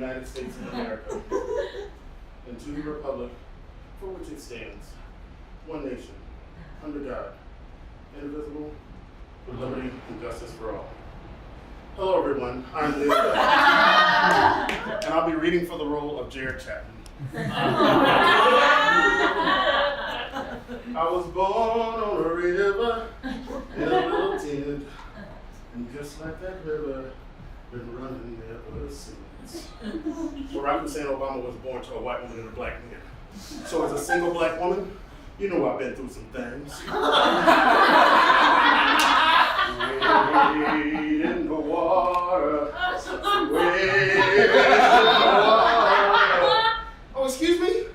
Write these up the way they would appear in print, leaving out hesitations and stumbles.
United States of America, and to the republic for which it stands, one nation, under God, indivisible, with liberty and justice for all. Hello everyone, I'm Elias, and I'll be reading for the role of Jared Chapman. I was born on a river in a little tent, and just like that river, been running ever since. Barack Hussein Obama was born to a white woman and a black man. So as a single black woman, you know I've been through some things. Wade in the water, wade in the water. Oh, excuse me?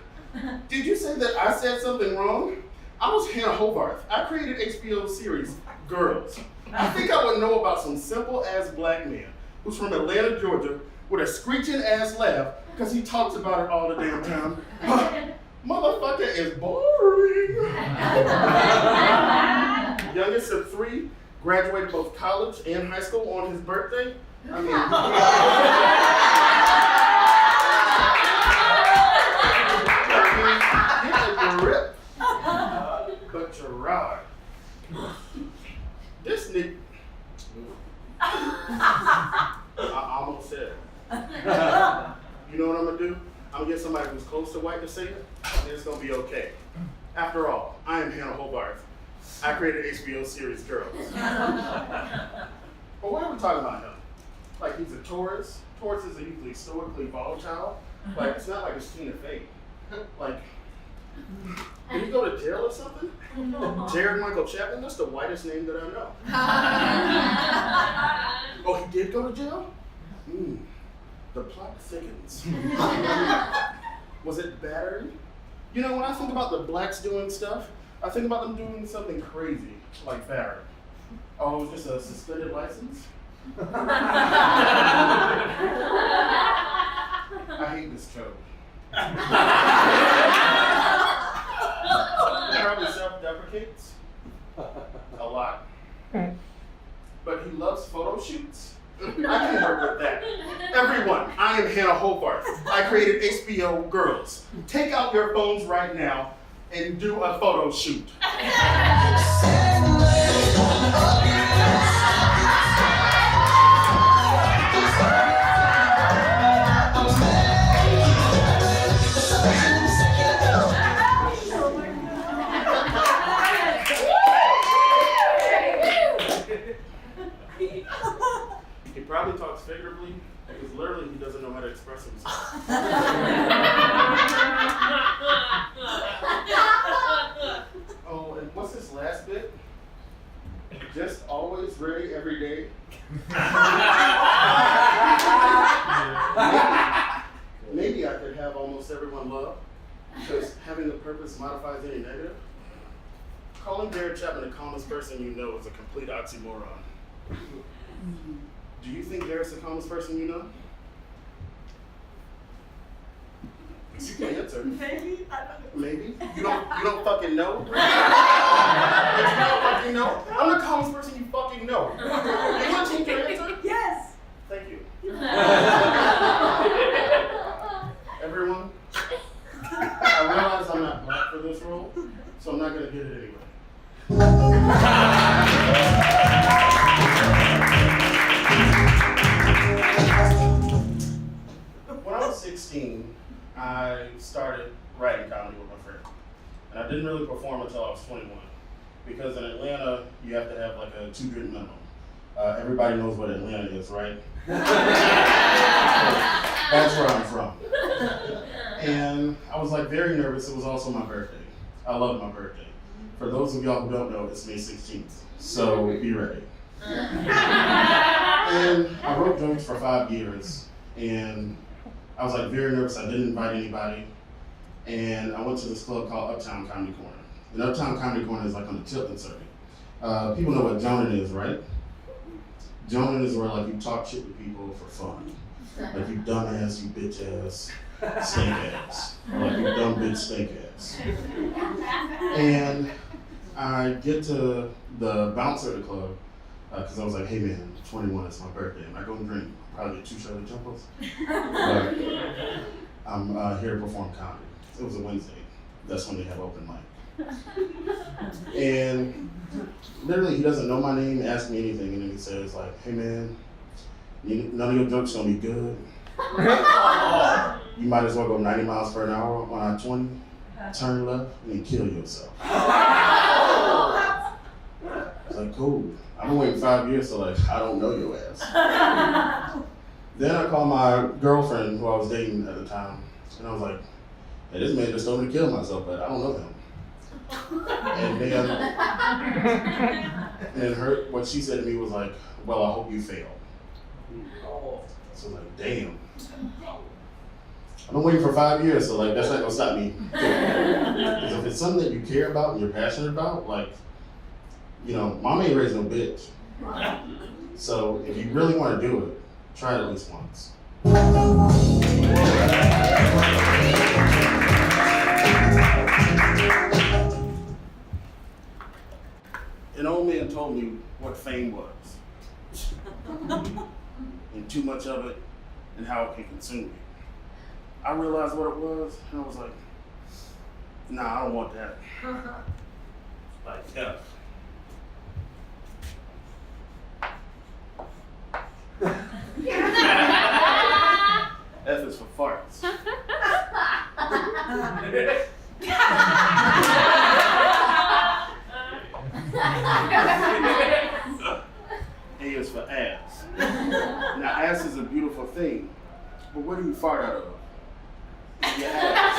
Did you say that I said something wrong? I was Hannah Hobarth. I created HBO series, Girls. I think I would know about some simple-ass black man who's from Atlanta, Georgia, with a screeching-ass laugh, because he talks about it all the damn time. Motherfucker is boring. Youngest of 3, graduated both college and high school on his birthday. I mean, get a grip. But Gerard, this nigga, I almost said it. You know what I'm gonna do? I'm gonna get somebody who's close to white to say it, and it's gonna be okay. After all, I am Hannah Hobarth. I created HBO series Girls. But why are we talking about him? Like he's a Taurus. Tauruses are usually stoically volatile. Like it's not like it's Tina Fey. Like, did he go to jail or something? Jared Michael Chapman, that's the whitest name that I know. Oh, he did go to jail? The plot thickens. Was it battery? You know, when I think about the blacks doing stuff, I think about them doing something crazy, like battery. Oh, it was just a suspended license? I hate this code. He probably self-deprecates a lot, but he loves photo shoots. I can work with that. Everyone, I am Hannah Hobarth. I created HBO Girls. Take out your phones right now and do a photo shoot. He probably talks figuratively because literally he doesn't know how to express himself. Oh, and what's this last bit? Just always ready every day. Maybe I could have almost everyone love, because having the purpose modifies any negative. Calling Jared Chapman the calmest person you know is a complete oxymoron. Do you think Jared's the calmest person you know? You can answer. Maybe. Maybe? You don't fucking know? You don't fucking know? I'm the calmest person you fucking know. You want to change your answer? Yes. Thank you. Everyone, I realize I'm not black for this role, so I'm not going to get it anyway. When I was 16, I started writing comedy with my friend. And I didn't really perform until I was 21. Because in Atlanta, you have to have like a 2-drink minimum. Everybody knows what Atlanta is, right? That's where I'm from. And I was like very nervous. It was also my birthday. I love my birthday. For those of y'all who don't know, it's May 16th. So be ready. And I wrote jokes for 5 years. And I was like very nervous. I didn't invite anybody. And I went to this club called Uptown Comedy Corner. And Uptown Comedy Corner is like on the Tilton circuit. People know what Jonald is, right? Jonald is where like you talk shit with people for fun. Like you dumbass, you bitch ass, steak ass. Or like you dumb bitch steak ass. And I get to the bouncer of the club, because I was like, hey man, 21, it's my birthday. I'm not going to drink. probably get 2 Shirley Jumpers. But I'm here to perform comedy. It was a Wednesday. That's when they have open mic. And literally, he doesn't know my name, ask me anything, and then he says like, "Hey man, none of your jokes gonna be good. You might as well go 90 miles per hour on I-20, turn left, and then kill yourself." It's like, cool. I've been waiting 5 years, so like, I don't know your ass. Then I called my girlfriend, who I was dating at the time, and I was like, "Hey, this man just told me to kill myself, but I don't know him." And then what she said to me was like, "Well, I hope you fail." So like, damn. I've been waiting for 5 years, so like, that's not gonna stop me. Because if it's something that you care about and you're passionate about, like, you know, mom ain't raised no bitch. So if you really want to do it, try it at least once. An old man told me what fame was, and too much of it, and how it can consume you. I realized what it was, and I was like, nah, I don't want that. Like, F. F is for farts. A is for ass. Now, ass is a beautiful thing, but what do you fart out of? Your ass.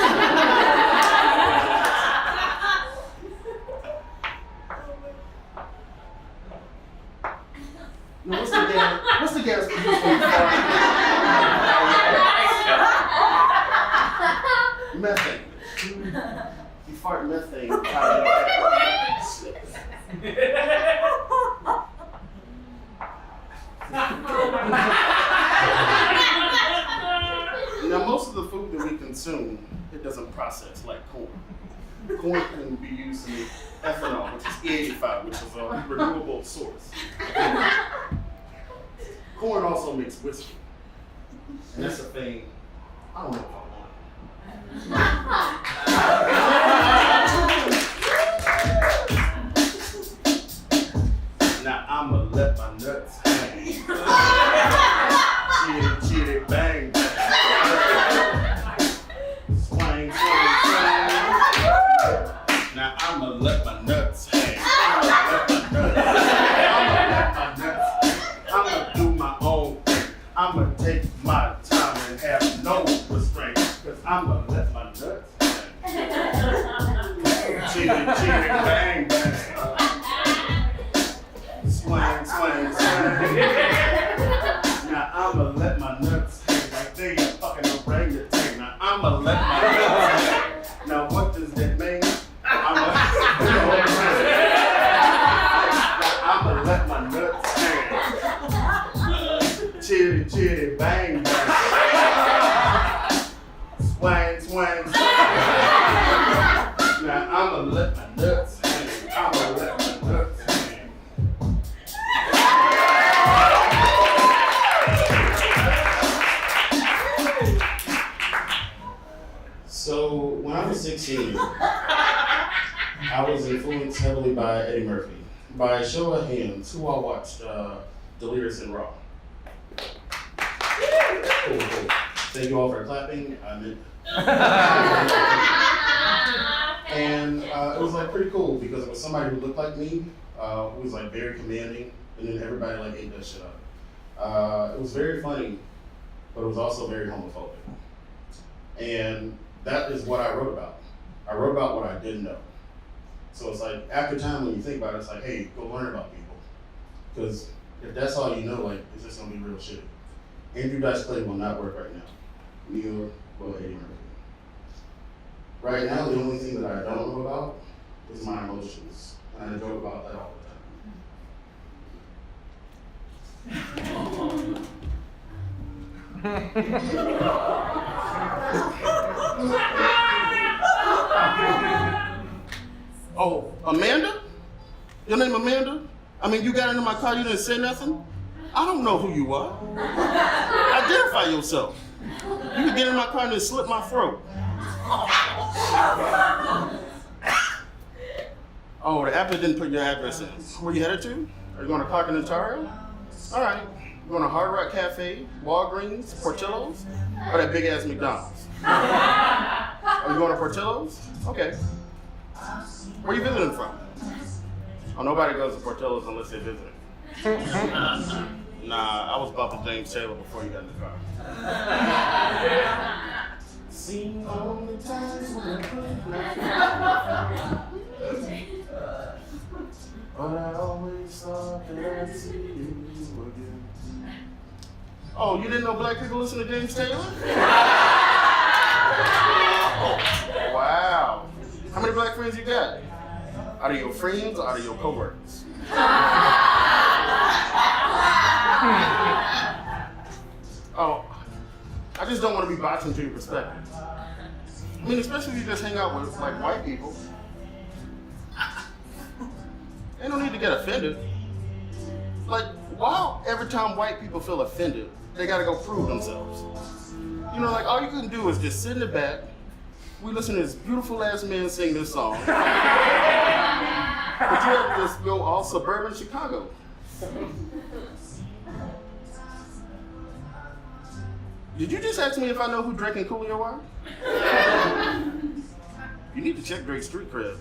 Now, what's the gas produced when you fart? Methane. You fart methane out of your ass. Now, most of the food that we consume, it doesn't process like corn. Corn can be used to make ethanol, which is E85, which is a renewable source. Corn also makes whiskey. And that's a thing, I don't know if I want. Now I'ma let my nuts hang. Chitty, chitty, bang, bang. Swing, swing, swing. Now I'ma let my nuts hang. I'ma do my own thing. I'ma take my time and have no restraint. Cause I'ma let my nuts hang. Chitty, chitty, bang, bang. Swing, swing, swing. Now I'ma let my nuts hang like they a fucking orangutan. Now I'ma let my nuts hang. Now what does that mean? I'ma let my nuts hang. Chitty, chitty, bang, bang. Swing, swing, swing. Now I'ma let my nuts hang. I'ma let my nuts hang. So when I was 16, I was influenced heavily by Eddie Murphy. By a show of hands, who all watched Delirious and Raw? Cool, cool. Thank you all for clapping. I meant. And it was like pretty cool because it was somebody who looked like me, who was like very commanding, and then everybody like ate that shit up. It was very funny, but it was also very homophobic. And that is what I wrote about. I wrote about what I didn't know. So it's like, after time when you think about it, it's like, hey, go learn about people. Because if that's all you know, like, it's just gonna be real shit. Andrew Dice Clay will not work right now. Neither will Eddie Murphy. Right now, the only thing that I don't know about is my emotions. And I joke about that all the time. Oh, Amanda? Your name Amanda? I mean, you got into my car, you didn't say nothing? I don't know who you are. Identify yourself. You can get in my car and just slit my throat. Oh, the app didn't put your address in. Where you headed to? Are you going to Clark and Ontario? All right. You going to Hard Rock Cafe, Walgreens, Portillo's, or that big-ass McDonald's? Are you going to Portillo's? Okay. Where are you visiting from? Oh, nobody goes to Portillo's unless they're visiting. Nah, I was bumping James Taylor before you got in the car. Seen all the times when I but I always thought that I'd see you again. Oh, you didn't know black people listen to James Taylor? Wow. How many black friends you got? Out of your friends or out of your coworkers? Oh, I just don't want to be boxing to your perspective. I mean, especially if you just hang out with like white people. They don't need to get offended. Like, why every time white people feel offended, they gotta go prove themselves? You know, like all you can do is just sit in the back. We listen to this beautiful ass man sing this song. But you have to just go all suburban Chicago. Did you just ask me if I know who Drake and Coolio are? You need to check Drake's street cred.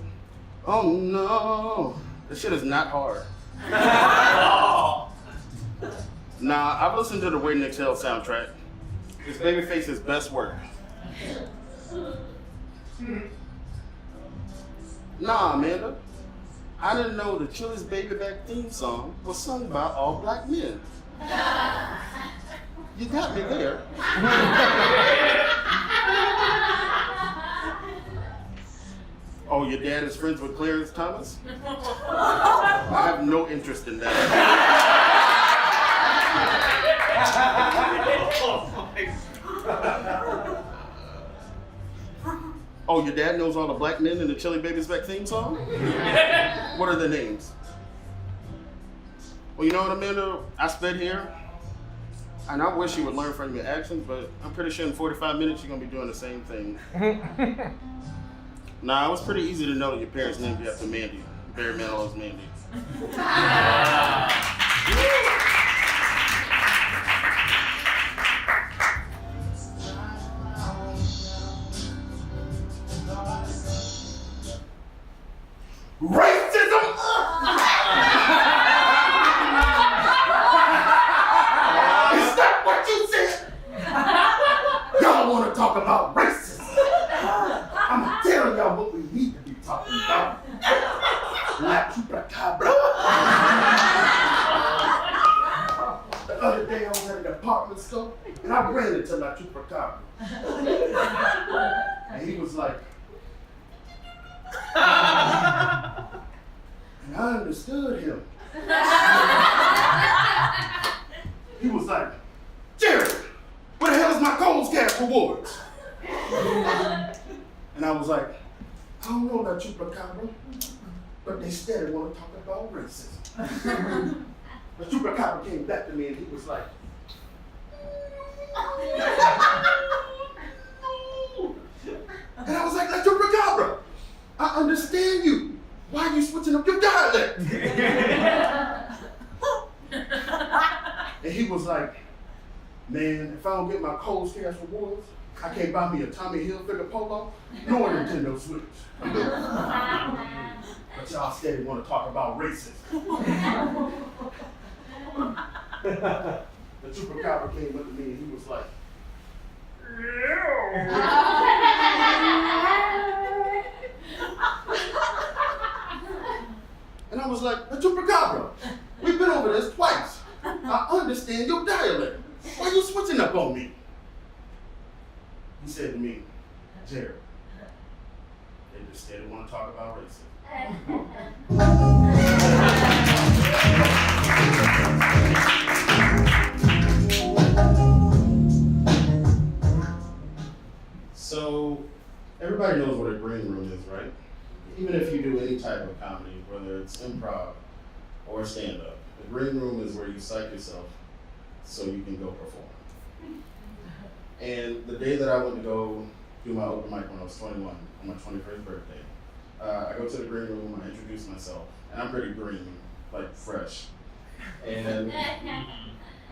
Oh no, this shit is not hard. Nah, I've listened to the Wait and Exhale soundtrack. It's Babyface's best work. Nah, Amanda. I didn't know the Chili's Baby Back theme song was sung by all black men. You got me there. Oh, your dad is friends with Clarence Thomas? I have no interest in that. Oh, your dad knows all the black men in the Chili Baby's Back theme song? What are their names? Well, you know what, Amanda? I sped here, and I wish you would learn from your actions, but I'm pretty sure in 45 minutes you're going to be doing the same thing. Nah, it was pretty easy to know that your parents named you after Mandy. Barry Manilow's Mandy. Racism! Is that what you said? Y'all want to talk about racism? I'm going to tell y'all what we need to be talking about. La chupacabra. The other day I was at a department store and I ran into La chupacabra. And he was like, and I understood him. He was like, Jerry, where the hell is my Coles Cast rewards? And I was like, I don't know that chupacabra, but they steady want to talk about racism. But chupacabra came back to me and he was like, and I was like, that's chupacabra. I understand you. Why are you switching up your dialect? And he was like, man, if I don't get my Coles Cash rewards, I can't buy me a Tommy Hilfiger polo, nor a Nintendo Switch. But y'all steady want to talk about racism. The chupacabra came up to me and he was like, and I was like, the chupacabra, we've been over this twice. I understand your dialect. Why are you switching up on me? He said to me, Jared, they just steady want to talk about racism. So, everybody knows what a green room is, right? Even if you do any type of comedy, whether it's improv or stand-up, the green room is where you psych yourself so you can go perform. And the day that I went to go do my open mic when I was 21, on my 21st birthday, I go to the green room, I introduce myself, and I'm pretty green, like fresh. And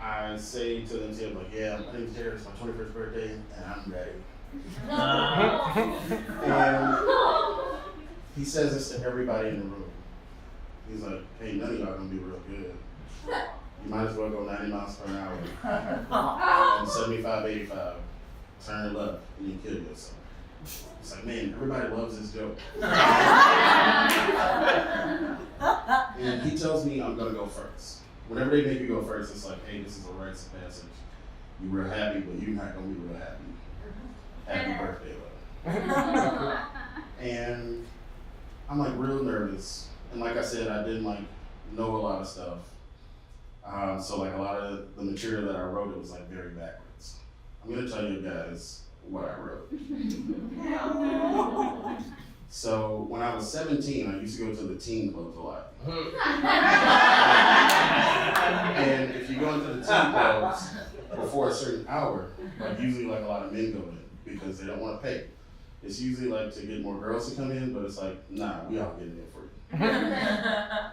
I say to them, like, yeah, my name's Jared, it's my 21st birthday, and I'm ready. And he says this to everybody in the room. He's like, hey, none of y'all gonna be real good. You might as well go 90 miles per hour and 75, 85, turn left, and you kill yourself. It's like, man, everybody loves this joke. And he tells me I'm gonna go first. Whenever they make you go first, it's like, hey, this is a rites of passage. You were happy, but you're not gonna be real happy. Happy birthday, love. And I'm like real nervous. And like I said, I didn't like know a lot of stuff. So like a lot of the material that I wrote, it was like very backwards. I'm gonna tell you guys what I wrote. So when I was 17, I used to go to the teen clubs a lot. And if you go into the teen clubs before a certain hour, like usually like a lot of men go in because they don't want to pay. It's usually like to get more girls to come in, but it's like, nah, we all getting in for you.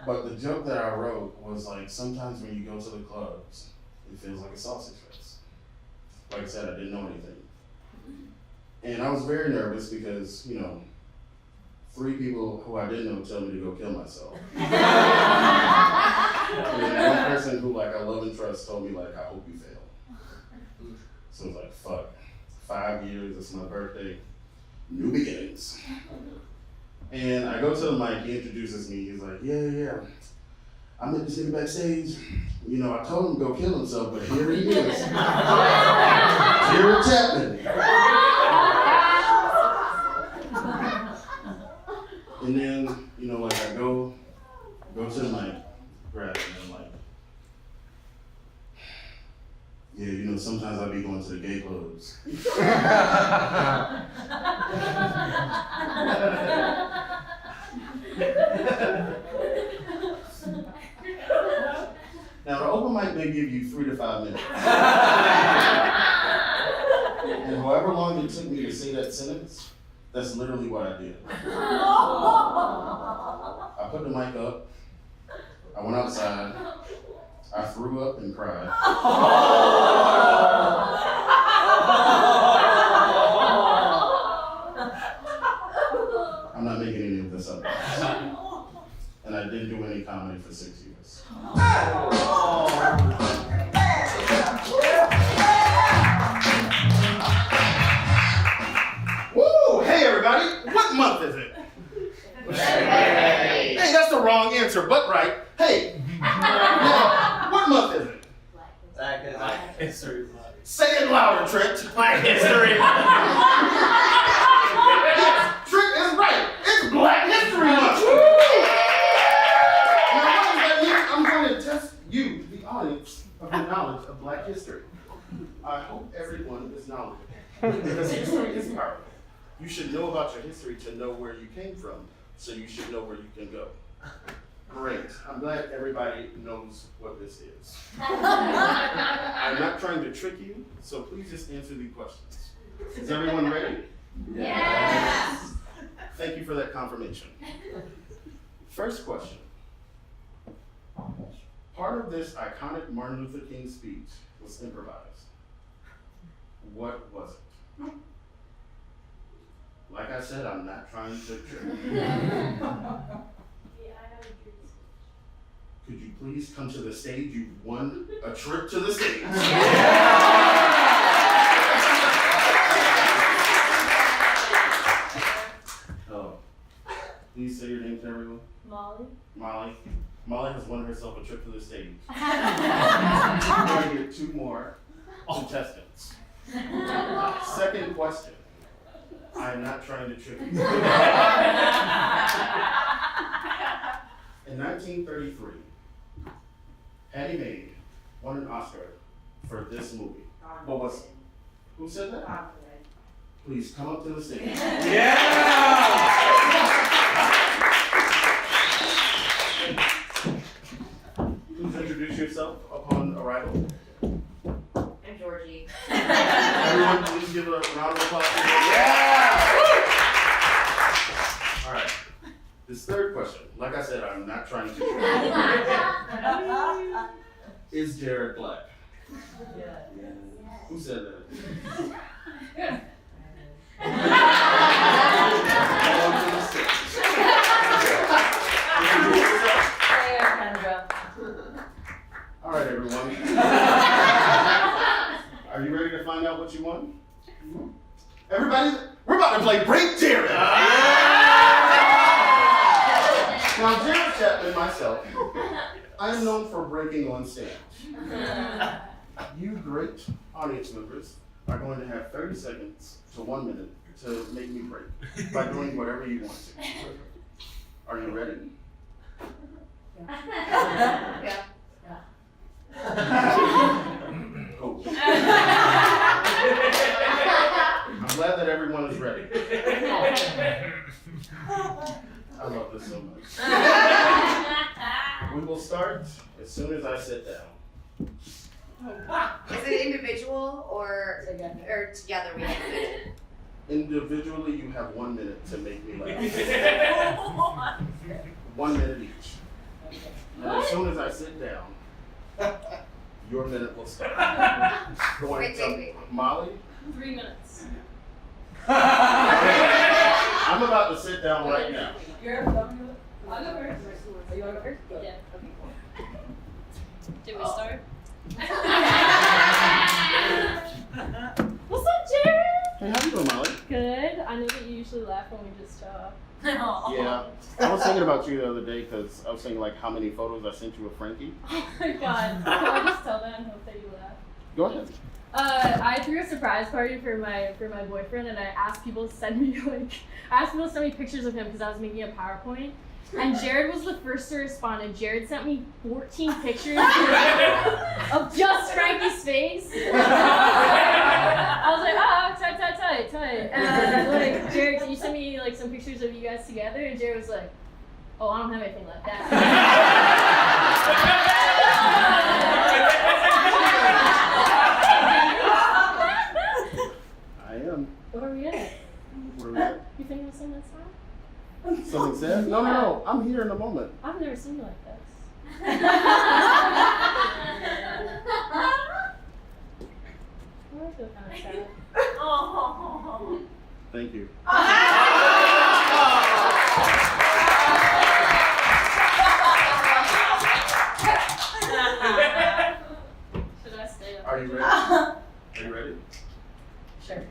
But the joke that I wrote was like, sometimes when you go to the clubs, it feels like a sausage fest. Like I said, I didn't know anything. And I was very nervous because, you know, 3 people who I didn't know tell me to go kill myself. And then one person who like I love and trust told me like, I hope you fail. So it was like, fuck, 5 years, it's my birthday, new beginnings. And I go to the mic, he introduces me, he's like, yeah. I met this nigga backstage. You know, I told him to go kill himself, but here he is. Jared Chapman. And then, you know, like I go to the mic, grab it, and I'm like, yeah, you know, sometimes I be going to the gay clubs. Now, the open mic may give you 3 to 5 minutes. And however long it took me to say that sentence, that's literally what I did. I put the mic up, I went outside, I threw up and cried. I'm not making any of this up. And I didn't do any comedy for 6 years. Woo! Hey everybody, what month is it? Hey, that's the wrong answer, but right. Hey, what month is it? Black History Month. Say it louder, Trent. Black History Month. Yes, Trent is right. It's Black History Month. Now, what does that mean? I'm going to test you, the audience, of your knowledge of Black history. I hope everyone is knowledgeable. Because history is powerful. You should know about your history to know where you came from, so you should know where you can go. Great. I'm glad everybody knows what this is. I'm not trying to trick you, so please just answer the questions. Is everyone ready? Yes. Thank you for that confirmation. First question. Part of this iconic Martin Luther King speech was improvised. What was it? Like I said, I'm not trying to trick you. Could you please come to the stage? You won a trip to the stage. Oh, please say your name to everyone. Molly. Molly has won herself a trip to the stage. We're going to get 2 more contestants. Second question. I'm not trying to trick you. In 1933, Hattie Mae won an Oscar for this movie. What was it? Who said that? Please come up to the stage. Yeah! Please introduce yourself upon arrival. Let's give it a round of applause. Yeah! All right. This third question, like I said, I'm not trying to trick you. Is Jared black? Yeah. Who said that? All right, everyone. Are you ready to find out what you won? Everybody, we're about to play Break Jared. Now, Jared Chapman and myself, I am known for breaking on stage. You great audience members are going to have 30 seconds to 1 minute to make me break by doing whatever you want to. Are you ready? Yeah. Cool. I'm glad that everyone is ready. I love this so much. We will start as soon as I sit down. Is it individual or together we have to do it? Individually, you have 1 minute to make me laugh. 1 minute each. And as soon as I sit down, your minute will start. Wait. Molly? 3 minutes. I'm about to sit down right now. I'll go first. Are you want to go first? Yeah. Okay, cool. Did we start? What's up, Jared? Hey, how you doing, Molly? Good. I know that you usually laugh when we just talk. Yeah. I was thinking about you the other day because I was thinking like how many photos I sent you with Frankie. Oh my god. Can I just tell that and hope that you laugh? Go ahead. I threw a surprise party for my boyfriend, and I asked people to send me pictures of him because I was making a PowerPoint. And Jared was the first to respond, and Jared sent me 14 pictures of just Frankie's face. I was like, oh, tight. And like, Jared, can you send me like some pictures of you guys together? And Jared was like, oh, I don't have anything like that. I am. What are we at? Where are we at? You think of something that's fine? Something said? No. I'm here in a moment. I've never seen you like this. I feel kind of sad. Thank you. Should I stay up? Are you ready? Are you ready? Sure.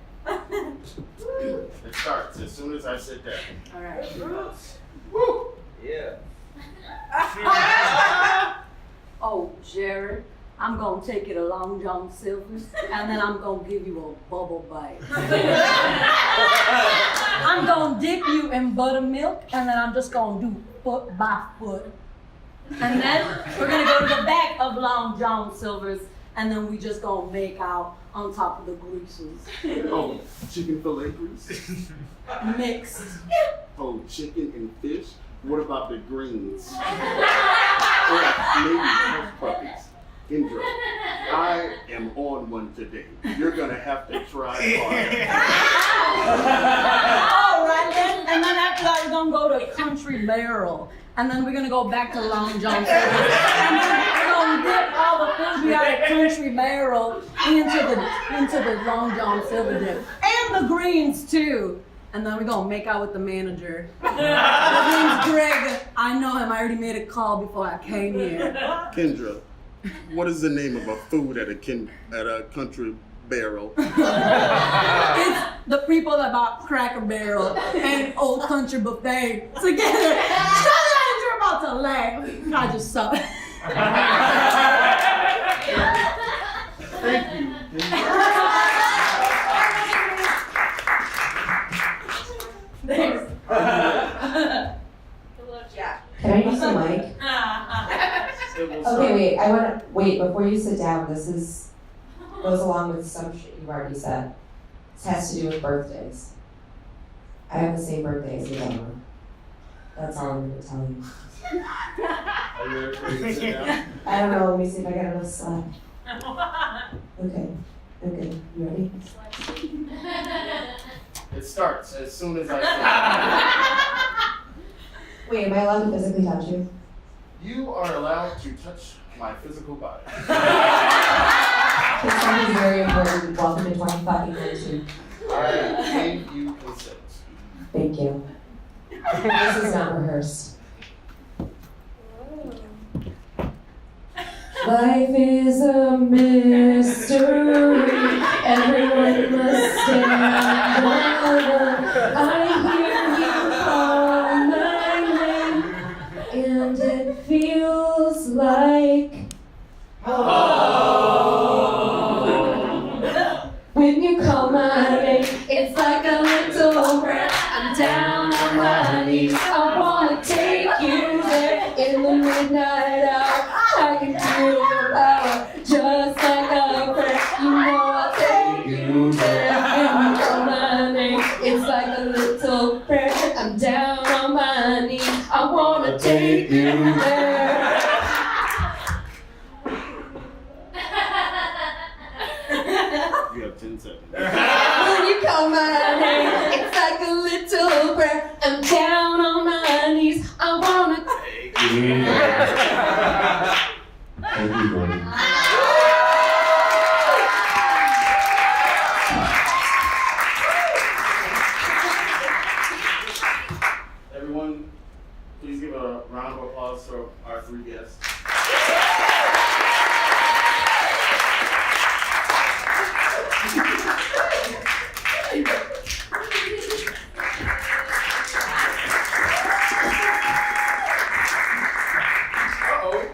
It starts as soon as I sit down. All right. Woo! Yeah. Oh, Jared, I'm gonna take you to Long John Silver's and then I'm gonna give you a bubble bite. I'm gonna dip you in buttermilk and then I'm just gonna do foot by foot. And then we're gonna go to the back of Long John Silver's and then we just gonna make out on top of the greases. Oh, chicken fillet grease? Mixed. Oh, chicken and fish? What about the greens? Or maybe hush puppies? Indra, I am on one today. You're gonna have to try hard. All right then, and then after that we're gonna go to Country Barrel, and then we're gonna go back to Long John Silver, and then we're gonna dip all the food we got at Country Barrel into the Long John Silver dip, and the greens too. And then we're gonna make out with the manager. His name's Greg. I know him. I already made a call before I came here. Kendra, what is the name of a food at a Country Barrel? It's the people that bought Cracker Barrel and Old Country Buffet together. Shut up! You're about to laugh. I just saw it. Thank you. Thanks. Yeah. Can I use the mic? Okay, wait. I want to wait before you sit down. This goes along with some shit you've already said. This has to do with birthdays. I have the same birthday as your mama. That's all I'm going to tell you. Are you ready for me to sit down? I don't know. Let me see if I got enough slack. Okay. Okay. You ready? It starts as soon as I say Wait, am I allowed to physically touch you? you are allowed to touch my physical body. Consent is very important. Welcome to 2022. I gave you consent. Thank you. This is not rehearsed. Life is a mystery. Everyone must stand alone. I hear you call my name, and it feels like when you call my name, it's like a little breath. I'm down on my knees. I wanna take you there in the midnight hour. I can feel your power just like a breath. You know I'll take you there when you call my name. It's like a little breath. I'm down on my knees. I wanna take you there. You have 10 seconds. When you call my name, it's like a little breath. I'm down on my knees. I wanna take you. Thank you, Jordan. Everyone, please give a round of applause for our 3 guests. Uh-oh.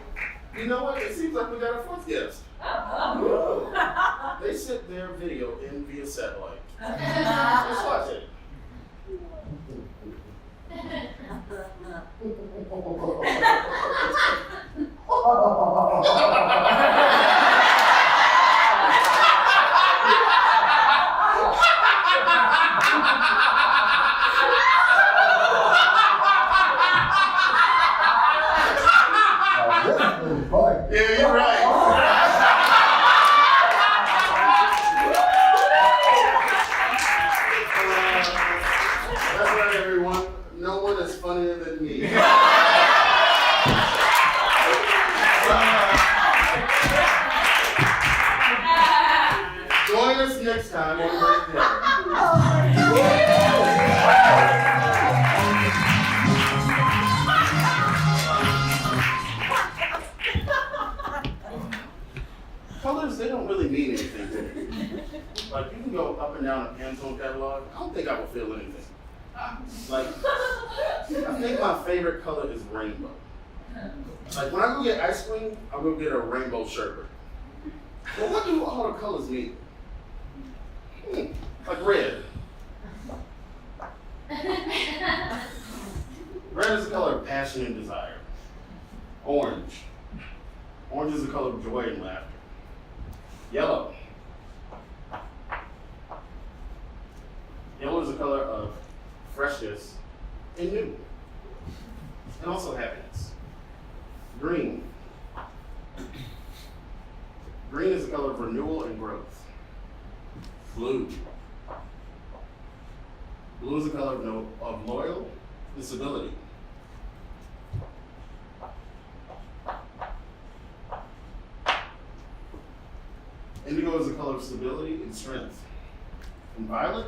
You know what? It seems like we got a 4th guest. They sent their video in via satellite. Let's watch it. Yeah, you're right. That's right, everyone. No one is funnier than me. Join us next time on Red Dinner. Colors, they don't really mean anything to me. Like, you can go up and down a Pantone catalog, I don't think I will feel anything. Like, I think my favorite color is rainbow. Like, when I go get ice cream, I'll go get a rainbow sherbet. Well, what do all the colors mean? Like red. Red is the color of passion and desire. Orange. Orange is the color of joy and laughter. Yellow. Yellow is the color of freshness and new. And also happiness. Green. Green is the color of renewal and growth. Blue. Blue is the color of loyal and stability. Indigo is the color of stability and strength. And violet?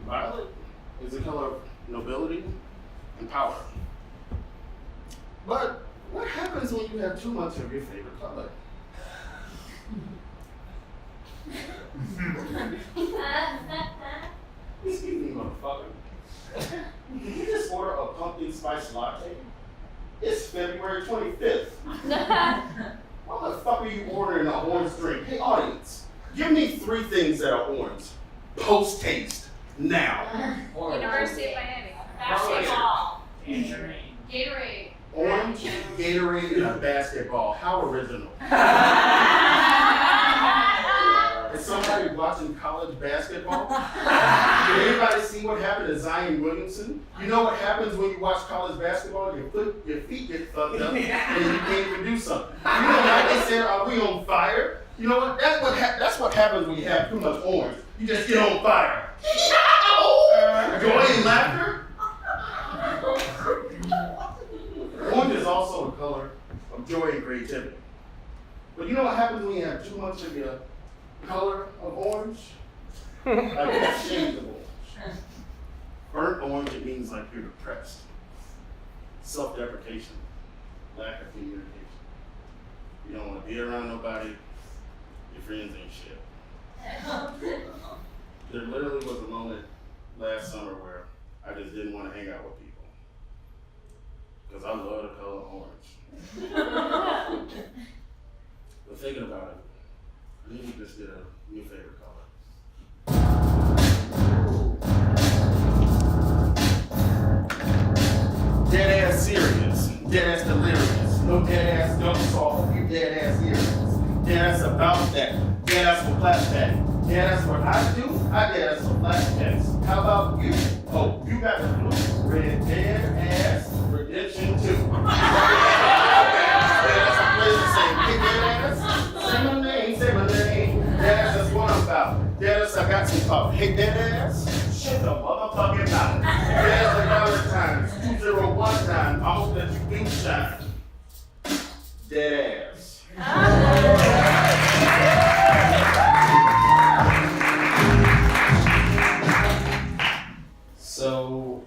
Violet is the color of nobility and power. But what happens when you have too much of your favorite color? Excuse me, motherfucker. Did you just order a pumpkin spice latte? It's February 25th. Why the fuck are you ordering an orange drink? Hey, audience, give me 3 things that are orange. Post-taste. Now. University of Miami. Basketball. Gatorade. Orange, Gatorade, and a basketball. How original. Is somebody watching college basketball? Did anybody see what happened to Zion Williamson? You know what happens when you watch college basketball? Your feet get fucked up and you can't even do something. You know, like they said, are we on fire? You know what? That's what happens when you have too much orange. You just get on fire. Joy and laughter. Orange is also a color of joy and creativity. But you know what happens when you have too much of your color of orange? Like shades of orange. Burnt orange, it means like you're depressed. Self-deprecation. Lack of communication. You don't want to be around nobody. Your friends ain't shit. There literally was a moment last summer where I just didn't want to hang out with people. Because I love the color orange. But thinking about it, I think you just did a new favorite color. Dead ass serious. Dead ass delirious. No dead ass dumb soft. You dead ass serious. Dead ass about that. Dead ass for flashback. Dead ass what I do. I dead ass for flashbacks. How about you? Oh, you got the blue. Red dead ass redemption 2. Dead ass a place to say, hey dead ass. Say my name, say my name. Dead ass, that's what I'm about. Dead ass, I got some pop. Hey dead ass. Shut the motherfucking mouth. There's the Valentine's 201 time. I hope that you do shine. Dead ass. So,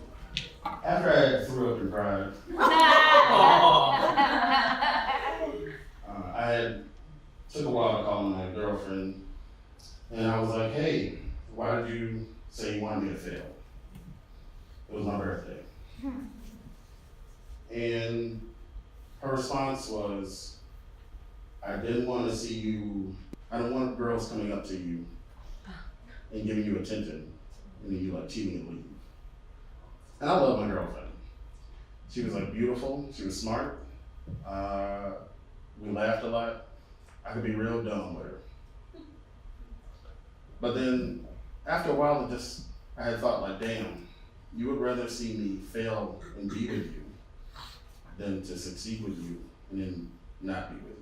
after I threw up and cried, I took a while to call my girlfriend, and I was like, hey, why did you say you wanted me to fail? It was my birthday. And her response was, I didn't want to see you, I don't want girls coming up to you and giving you attention, and then you like cheating and leave. And I love my girlfriend. She was like beautiful, she was smart, we laughed a lot. I could be real dumb with her. But then, after a while, I had thought like, damn, you would rather see me fail and be with you than to succeed with you and then not be with you.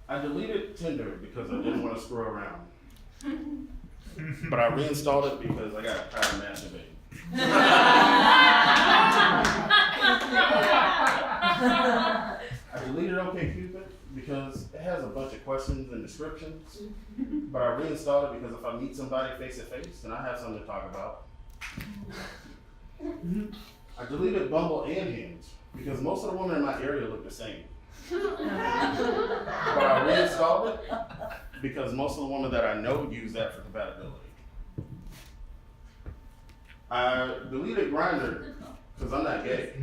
I deleted Tinder because I didn't want to screw around. But I reinstalled it because I got tired of masturbating. I deleted OkCupid because it has a bunch of questions and descriptions. But I reinstalled it because if I meet somebody face to face, then I have something to talk about. I deleted Bumble and Hinge because most of the women in my area look the same. But I reinstalled it because most of the women that I know use that for compatibility. I deleted Grindr because I'm not gay.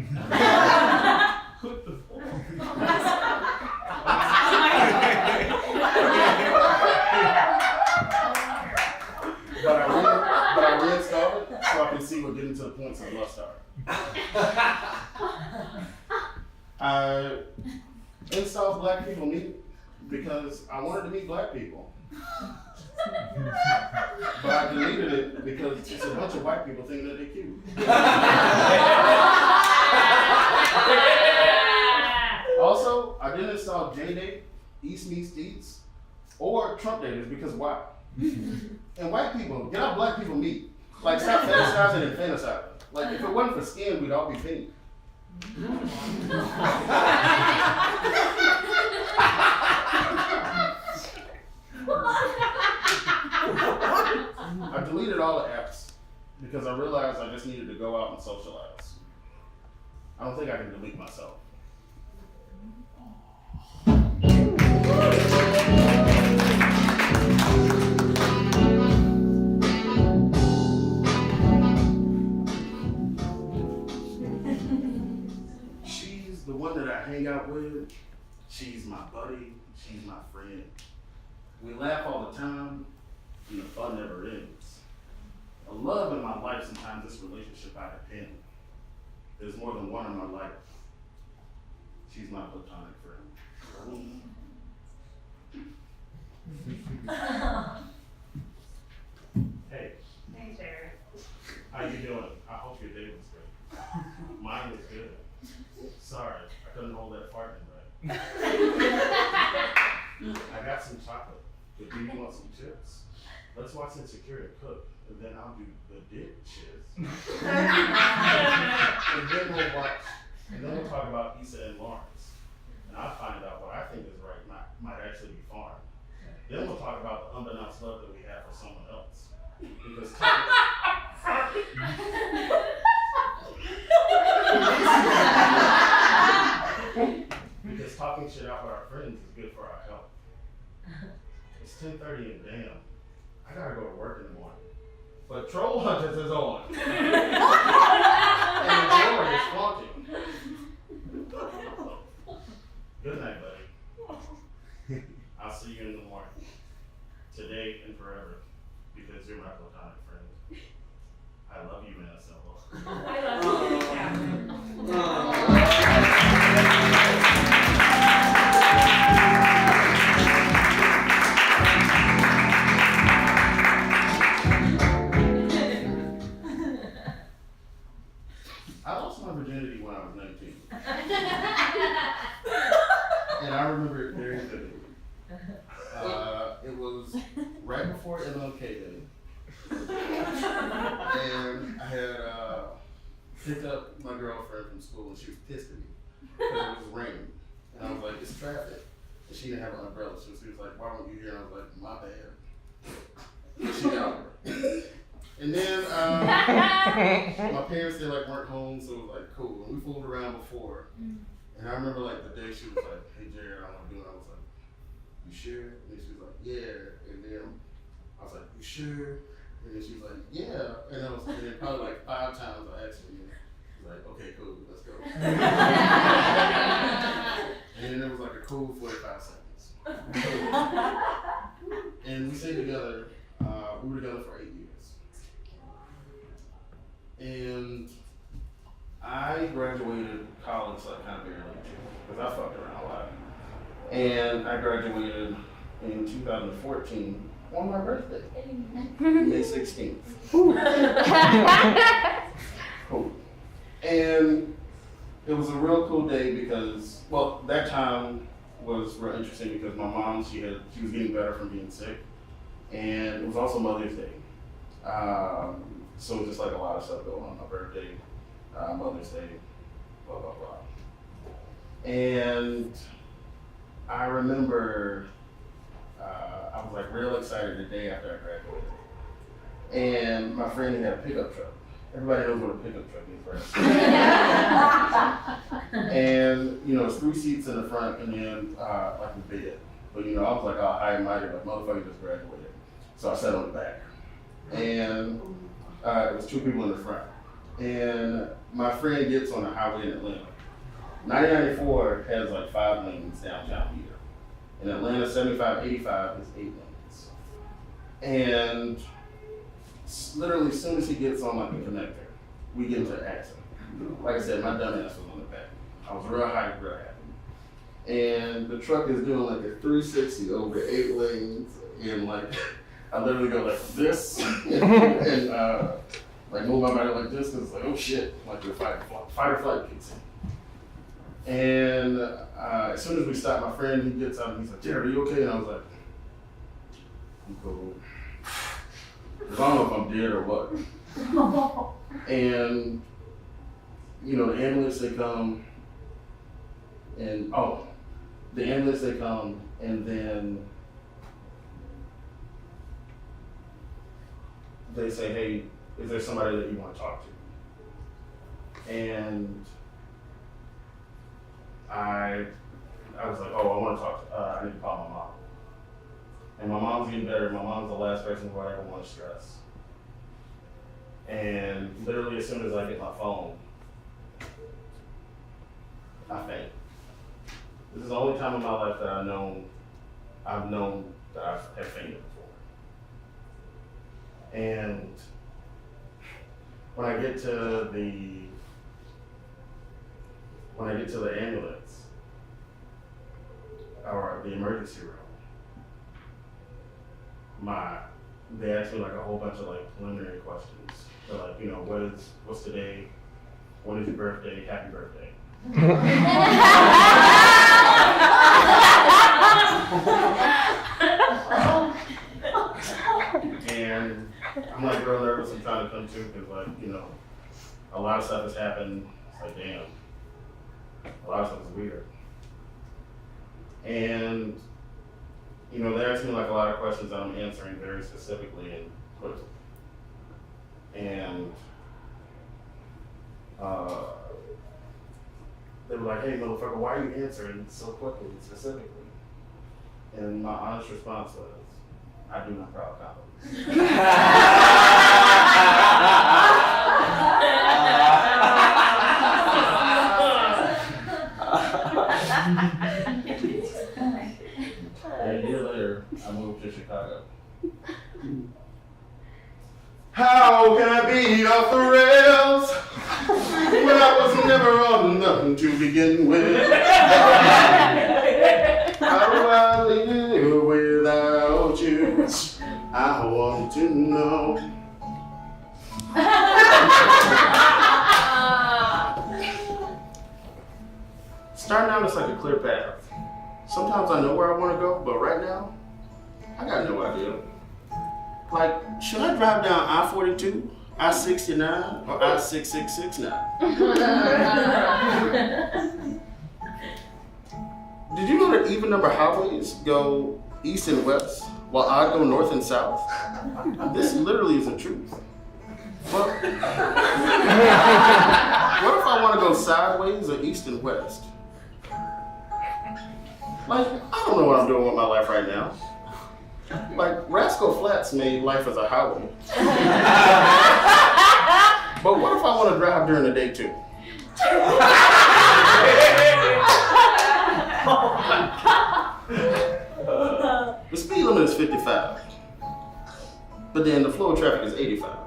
But I reinstalled it so I can see what getting to the points of lust are. I installed Black People Meet because I wanted to meet Black people. But I deleted it because it's a bunch of white people thinking that they're cute. Also, I didn't install J-Date, East Meets Deets, or Trump Daters because why? And white people, get out Black People Meet. Like, stop fantasizing and fantasizing. Like, if it wasn't for skin, we'd all be pink. I deleted all the apps because I realized I just needed to go out and socialize. I don't think I can delete myself. She's the one that I hang out with. She's my buddy. She's my friend. We laugh all the time, and the fun never ends. A love in my life, sometimes this relationship I depend. There's more than one in my life. She's my platonic friend. couldn't hold that fart in right. I got some chocolate, but do you want some chips? Let's watch Insecure cook, and then I'll do the dishes. and then we'll talk about Issa and Lawrence. And I'll find out what I think is right might actually be foreign. Then we'll talk about the unbeknownst love that we have for someone else. Because talking shit out with our friends is good for our health. It's 10:30 and damn, I gotta go to work in the morning. But Troll Hunters is on. And the door is flaunting. Good night, buddy. I'll see you in the morning. Today and forever. Because you're my platonic friend. I love you, Minnesota. I love you, Catherine. I lost my virginity when I was 19. And I remember it very vividly. It was right before MLK Day. And I had picked up my girlfriend from school and she was pissed at me because it was raining. And I was like, it's traffic. And she didn't have an umbrella. So she was like, why weren't you here? And I was like, my bad. And she got her. And then my parents, they like weren't home, so it was like cool. And we fooled around before. And I remember like the day she was like, hey Jared, I want to do it. I was like, you sure? And then she was like, yeah. And then I was like, you sure? And then she was like, yeah. And then probably like 5 times I asked her, and she was like, okay, cool, let's go. And then it was like a cool 45 seconds. And we stayed together, we were together for 8 years. And I graduated college like kind of very late too, because I fucked around a lot. And I graduated in 2014 on my birthday, May 16th. Cool. And it was a real cool day because, well, that time was real interesting because my mom, she was getting better from being sick, and it was also Mother's Day. So it was just like a lot of stuff going on my birthday, Mother's Day, blah, blah, blah. And I remember I was like real excited the day after I graduated. And my friend had a pickup truck. Everybody knows what a pickup truck is, right? And, you know, it's 3 seats in the front and then like a bed. But, you know, I was like all high and mighty, like motherfucker just graduated. So I sat on the back. And it was 2 people in the front. And my friend gets on the highway in Atlanta. 9094 has like 5 lanes downtown here. In Atlanta, 7585 is 8 lanes. And literally as soon as he gets on like the connector, we get into an accident. Like I said, my dumb ass was on the back. I was real high, real happy. And the truck is doing like a 360 over 8 lanes. And like, I literally go like this and like move my body like this because it's like, oh shit, like the fight or flight kicks in. And as soon as we stop, my friend, he gets out and he's like, Jared, are you okay? And I was like, I'm cool. I don't know if I'm dead or what. And, you know, the ambulance, they come and, and then they say, hey, is there somebody that you want to talk to? And I was like, oh, I want to talk to, I need to call my mom. And my mom's getting better. My mom's the last person who I ever want to stress. And literally as soon as I get my phone, I faint. This is the only time in my life that I've known that I have fainted before. And when I get to the ambulance, or the emergency room, they asked me like a whole bunch of like preliminary questions. They're like, you know, what's today? When is your birthday? Happy birthday. I'm like real nervous. I'm trying to come to because like, you know, a lot of stuff has happened. It's like, damn, a lot of stuff is weird. And, you know, they asked me like a lot of questions that I'm answering very specifically and quickly. And they were like, hey, motherfucker, why are you answering so quickly and specifically? And my honest response was, I do not proud compliments. And a year later, I moved to Chicago. How can I be off the rails when I was never on nothing to begin with? How do I live without you? I want to know. Starting out, it's like a clear path. Sometimes I know where I want to go, but right now, I got no idea. Like, should I drive down I-42, I-69, or I-6669 now? Did you know that even number highways go east and west, while I go north and south? This literally is the truth. Well, what if I want to go sideways or east and west? Like, I don't know what I'm doing with my life right now. Like, Rascal Flatts made life as a highway. But what if I want to drive during the day too? The speed limit is 55, but then the flow of traffic is 85.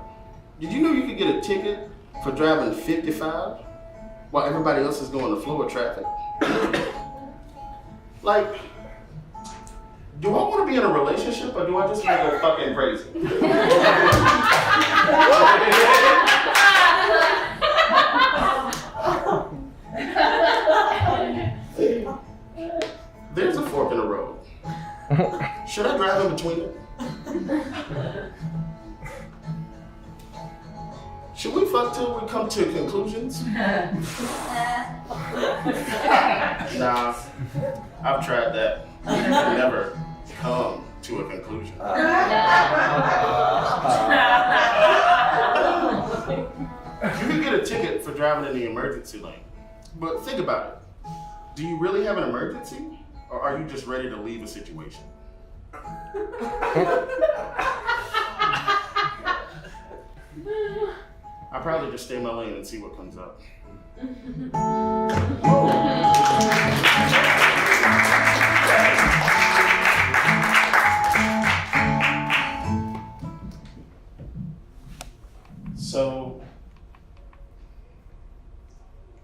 Did you know you could get a ticket for driving 55 while everybody else is going the flow of traffic? Like, do I want to be in a relationship or do I just want to go fucking crazy? There's a fork in the road. Should I drive in between it? Should we fuck till we come to conclusions? Nah, I've tried that. Never come to a conclusion. You can get a ticket for driving in the emergency lane, but think about it. Do you really have an emergency, or are you just ready to leave a situation? I'll probably just stay in my lane and see what comes up. So,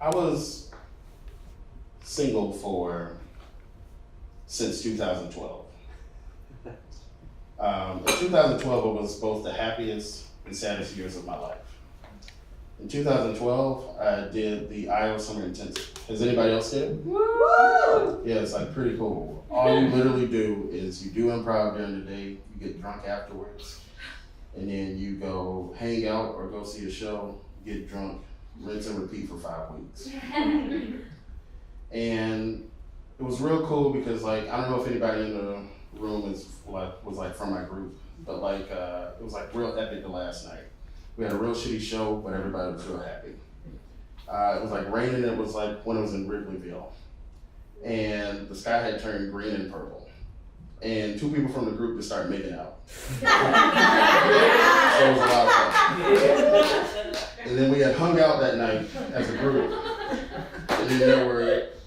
I was single since 2012. In 2012, it was both the happiest and saddest years of my life. In 2012, I did the IO Summer Intensive. Has anybody else did it? Woo! Yeah, it's like pretty cool. All you literally do is you do improv during the day, you get drunk afterwards, and then you go hang out or go see a show, get drunk, rinse and repeat for 5 weeks. And it was real cool because like, I don't know if anybody in the room was from my group, but like it was like real epic the last night. We had a real shitty show, but everybody was real happy. It was like raining, it was like when it was in Wrigleyville. And the sky had turned green and purple. And 2 people from the group just started making out. So it was a lot of fun. And then we had hung out that night as a group. And then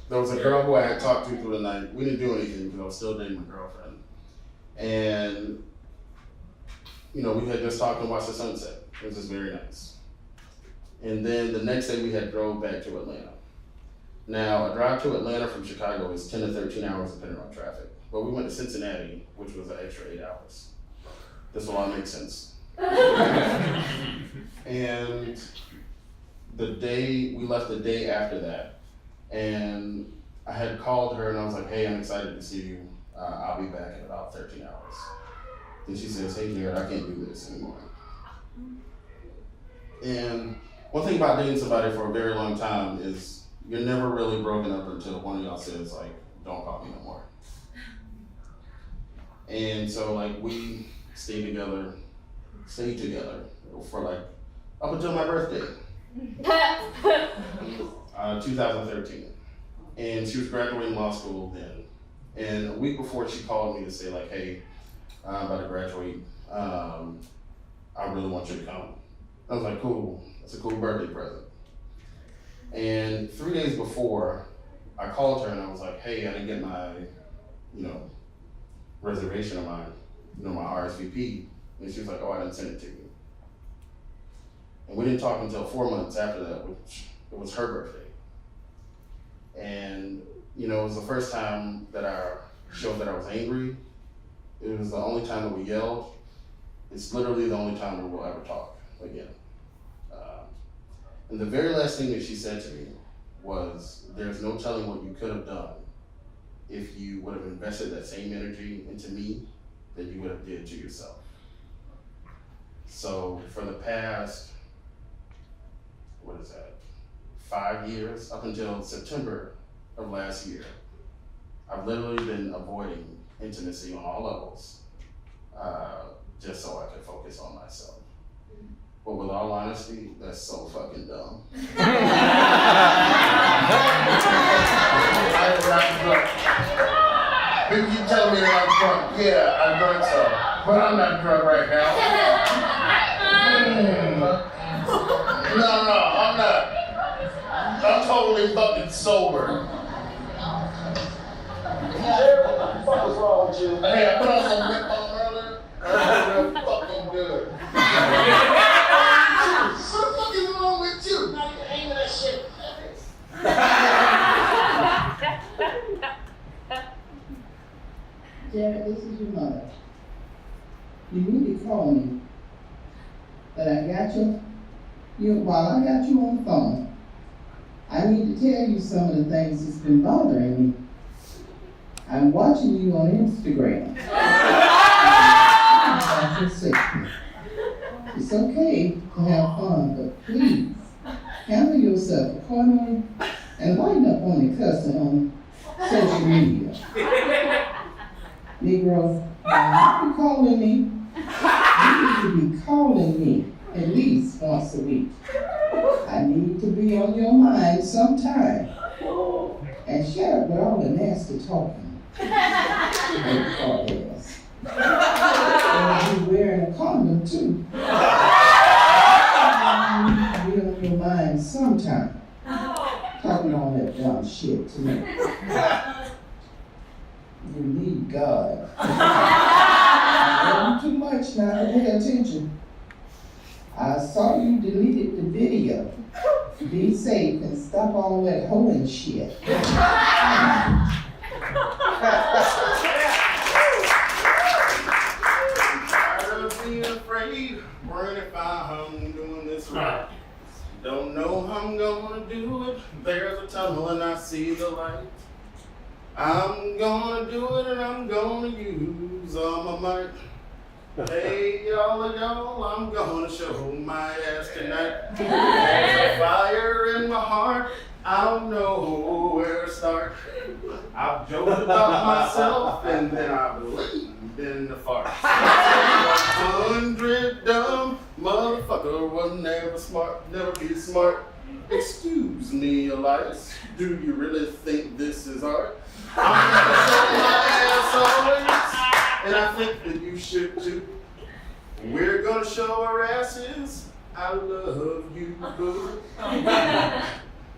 there was a girl who I had talked to through the night. We didn't do anything because I was still dating my girlfriend. And, you know, we had just talked and watched the sunset. It was just very nice. And then the next day we had drove back to Atlanta. Now, a drive to Atlanta from Chicago is 10 to 13 hours depending on traffic. But we went to Cincinnati, which was an extra 8 hours. This will all make sense. And we left the day after that. And I had called her and I was like, hey, I'm excited to see you. I'll be back in about 13 hours. And she says, hey, Jared, I can't do this anymore. And one thing about dating somebody for a very long time is you're never really broken up until one of y'all says like, don't call me no more. And so like we stayed together for like up until my birthday, 2013. And she was graduating law school then. And a week before she called me to say like, hey, I'm about to graduate. I really want you to come. I was like, cool, that's a cool birthday present. And 3 days before, I called her and I was like, hey, I didn't get my, reservation of mine, my RSVP. And she was like, oh, I didn't send it to you. And we didn't talk until 4 months after that, which it was her birthday. And, it was the first time that I showed that I was angry. It was the only time that we yelled. It's literally the only time that we'll ever talk again. And the very last thing that she said to me was, there's no telling what you could have done if you would have invested that same energy into me that you would have did to yourself. So for the past, 5 years, up until September of last year, I've literally been avoiding intimacy on all levels, just so I could focus on myself. But with all honesty, that's so fucking dumb. People keep telling me that I'm drunk. Yeah, I'm drunk so. But I'm not drunk right now. No, I'm not. I'm totally fucking sober. What the fuck is wrong with you? Hey, I put on some lip balm earlier. That's real fucking good. What the fuck is wrong with you? Now you're aiming that shit. Jared, this is your mother. You need to call me. But I got while I got you on the phone, I need to tell you some of the things that's been bothering me. I'm watching you on Instagram. That's your secret. It's okay to have fun, but please handle yourself accordingly and lighten up on the cussing on social media. Negro, you be calling me. You need to be calling me at least once a week. I need to be on your mind sometime. And shut up with all the nasty talking. And you wearing a condom too. Be on your mind sometime. Talking all that dumb shit to me. You need God. I'm too much now to pay attention. I saw you deleted the video. Be safe and stop all that hoeing shit. Tired of being afraid, worried if I'm doing this right. Don't know how I'm gonna do it. There's a tunnel and I see the light. I'm gonna do it and I'm gonna use all my might. Hey, y'all, I'm gonna show my ass tonight. There's a fire in my heart, I don't know where to start. I've joked about myself and then I believed in the fart. 100 dumb motherfucker was never smart, never be smart. Excuse me, Elias, do you really think this is art? I'm gonna show my ass always, and I think that you should too. We're gonna show our asses. I love you, boo.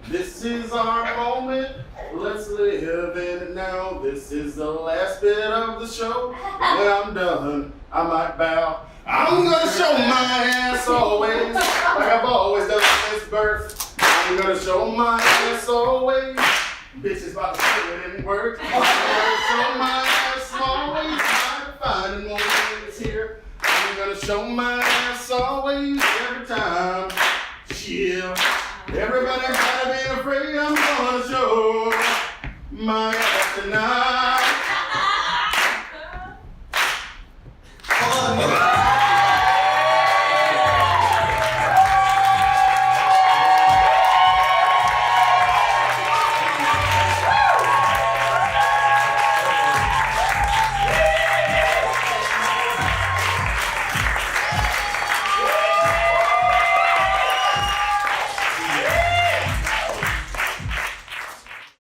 This is our moment. Let's live in it now. This is the last bit of the show. When I'm done, I might bow. I'm gonna show my ass always, like I've always done since birth. I'm gonna show my ass always. Bitches about to say it didn't work. I'm gonna show my ass always. My defining moment is here. I'm gonna show my ass always, every time. Chill. Everybody gotta be afraid. I'm gonna show my ass tonight.